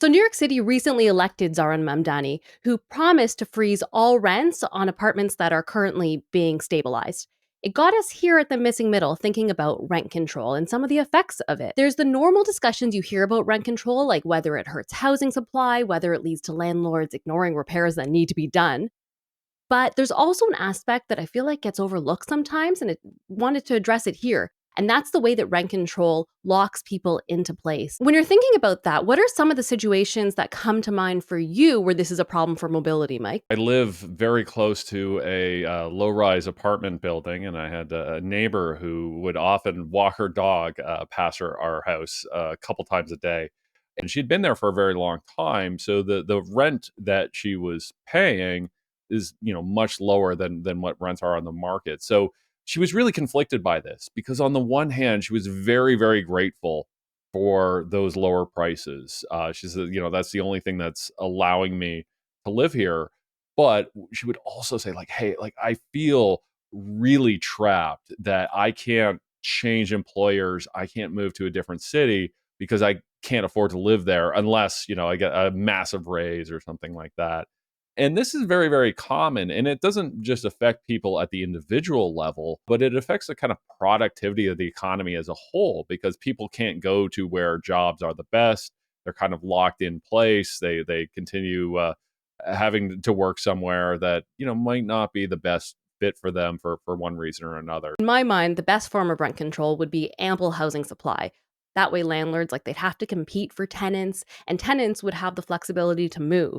So, New York City recently elected Zaran Mamdani, who promised to freeze all rents on apartments that are currently being stabilized. It got us here at the missing middle thinking about rent control and some of the effects of it. There's the normal discussions you hear about rent control, like whether it hurts housing supply, whether it leads to landlords ignoring repairs that need to be done. But there's also an aspect that I feel like gets overlooked sometimes, and it wanted to address it here. And that's the way that rent control locks people into place. When you're thinking about that, what are some of the situations that come to mind for you where this is a problem for mobility, Mike? I live very close to a low-rise apartment building, and I had a neighbor who would often walk her dog past our house a couple times a day, and she'd been there for a very long time. So the rent that she was paying is much lower than what rents are on the market. So she was really conflicted by this because on the one hand, she was very grateful for those lower prices. She said, that's the only thing that's allowing me to live here, but she would also say like, "Hey, like I feel really trapped that I can't change employers. I can't move to a different city because I can't afford to live there unless, I get a massive raise or something like that." And this is very common, and it doesn't just affect people at the individual level, but it affects the kind of productivity of the economy as a whole because people can't go to where jobs are the best. They're kind of locked in place. They continue having to work somewhere that might not be the best fit for them for one reason or another. In my mind, the best form of rent control would be ample housing supply. That way, landlords, they'd have to compete for tenants, and tenants would have the flexibility to move.